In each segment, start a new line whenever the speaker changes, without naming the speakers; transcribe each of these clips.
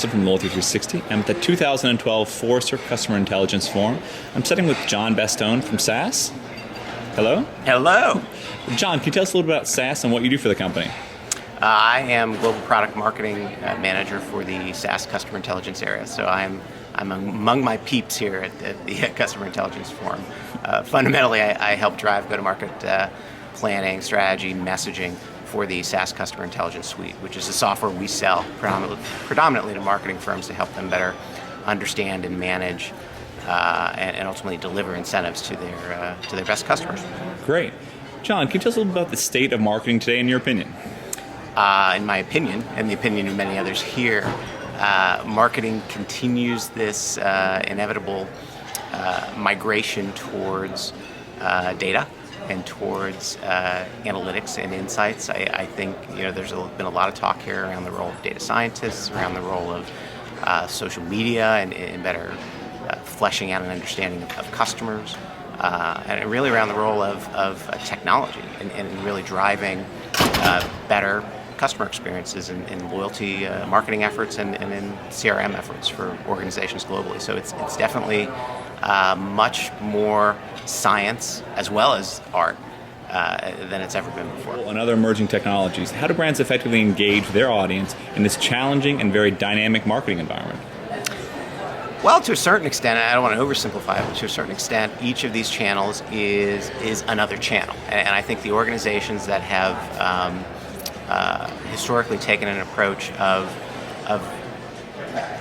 Bastone from Loyalty 360. I'm at the 2012 Forrester Customer Intelligence Forum. I'm sitting with John Bastone from SAS. Hello?
Hello.
John, can you tell us a little bit about SAS and what you do for the company?
I am Global Product Marketing Manager for the SAS Customer Intelligence area. So I'm among my peeps here at the Customer Intelligence Forum. Fundamentally, I help drive go-to-market planning, strategy, messaging for the SAS Customer Intelligence Suite, which is the software we sell predominantly to marketing firms to help them better understand and manage and ultimately deliver incentives to their best customers.
Great. John, can you tell us a little about the state of marketing today in your opinion?
In my opinion, and the opinion of many others here, marketing continues this inevitable migration towards data and towards analytics and insights. I think there's been a lot of talk here around the role of data scientists, around the role of social media and better fleshing out an understanding of customers, and really around the role of technology and really driving better customer experiences in loyalty marketing efforts and in CRM efforts for organizations globally. So it's definitely much more science as well as art than it's ever been before.
And other emerging technologies, how do brands effectively engage their audience in this challenging and very dynamic marketing environment?
Well, to a certain extent, I don't want to oversimplify it, but to a certain extent, each of these channels is another channel. And I think the organizations that have historically taken an approach of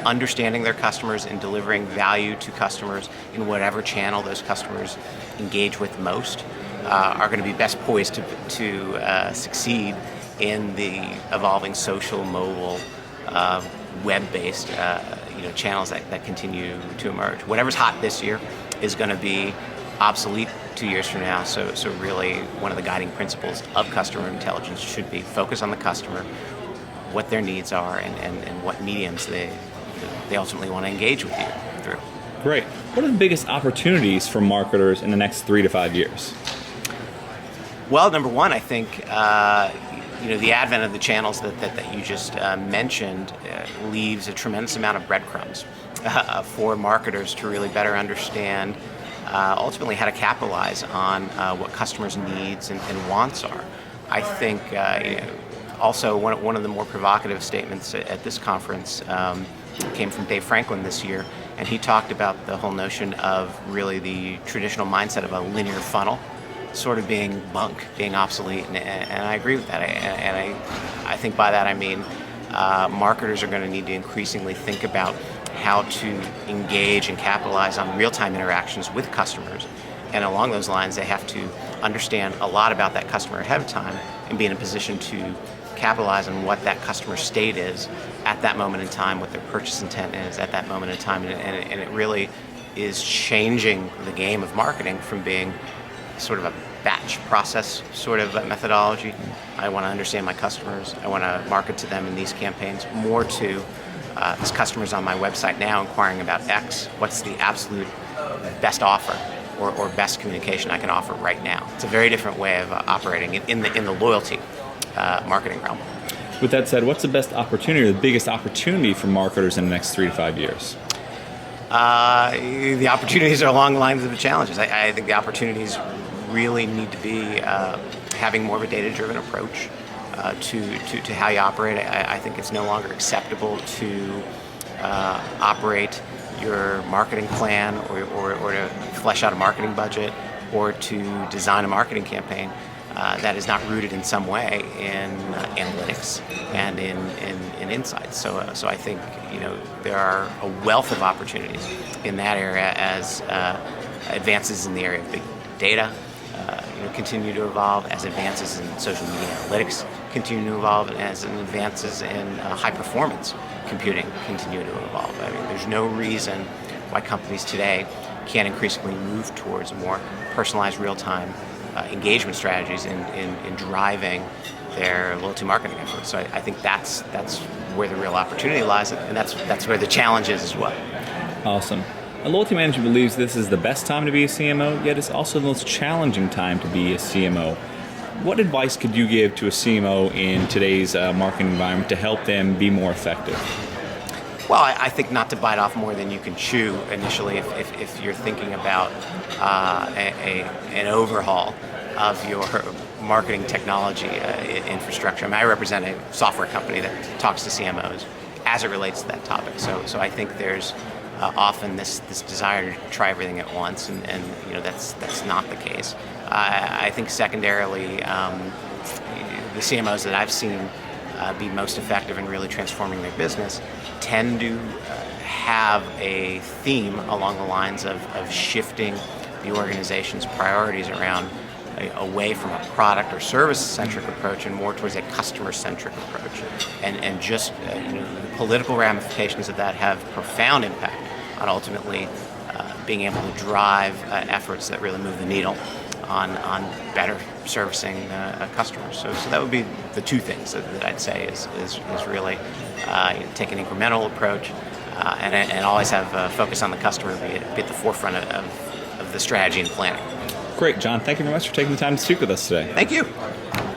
understanding their customers and delivering value to customers in whatever channel those customers engage with most are going to be best poised to succeed in the evolving social, mobile, web-based channels that continue to emerge. Whatever's hot this year is going to be obsolete 2 years from now. So really one of the guiding principles of customer intelligence should be focus on the customer, what their needs are, and what mediums they ultimately want to engage with you through.
Great. What are the biggest opportunities for marketers in the next 3 to 5 years?
Well, number one, I think the advent of the channels that you just mentioned leaves a tremendous amount of breadcrumbs for marketers to really better understand ultimately how to capitalize on what customers' needs and wants are. I think also one of the more provocative statements at this conference came from Dave Franklin this year, and he talked about the whole notion of really the traditional mindset of a linear funnel sort of being bunk, being obsolete, and I agree with that. And I think by that I mean marketers are going to need to increasingly think about how to engage and capitalize on real-time interactions with customers. And along those lines, they have to understand a lot about that customer ahead of time and be in a position to capitalize on what that customer state is at that moment in time, what their purchase intent is at that moment in time. And it really is changing the game of marketing from being sort of a batch process sort of methodology. I want to understand my customers. I want to market to them in these campaigns, more to this customer's on my website now inquiring about X. What's the absolute best offer or best communication I can offer right now? It's a very different way of operating in the loyalty marketing realm.
With that said, what's the best opportunity, or the biggest opportunity for marketers in the next 3 to 5 years?
The opportunities are along the lines of the challenges. I think the opportunities really need to be having more of a data-driven approach to how you operate. I think it's no longer acceptable to operate your marketing plan or to flesh out a marketing budget or to design a marketing campaign that is not rooted in some way in analytics and in insights. So I think there are a wealth of opportunities in that area as advances in the area of big data continue to evolve, as advances in social media analytics continue to evolve, and as advances in high performance computing continue to evolve. I mean, there's no reason why companies today can't increasingly move towards more personalized real-time engagement strategies in driving their loyalty marketing efforts. So I think that's where the real opportunity lies, and that's where the challenge is as well.
Awesome. A loyalty manager believes this is the best time to be a CMO, yet it's also the most challenging time to be a CMO. What advice could you give to a CMO in today's marketing environment to help them be more effective?
Well, I think not to bite off more than you can chew initially if you're thinking about an overhaul of your marketing technology infrastructure. I mean, I represent a software company that talks to CMOs as it relates to that topic. So I think there's often this desire to try everything at once, and that's not the case. I think secondarily, the CMOs that I've seen be most effective in really transforming their business tend to have a theme along the lines of shifting the organization's priorities around away from a product or service-centric approach and more towards a customer-centric approach. And just the political ramifications of that have profound impact on ultimately being able to drive efforts that really move the needle on better servicing customers. So that would be the two things that I'd say is really take an incremental approach and always have a focus on the customer, be at the forefront of the strategy and planning.
Great, John. Thank you very much for taking the time to speak with us today.
Thank you.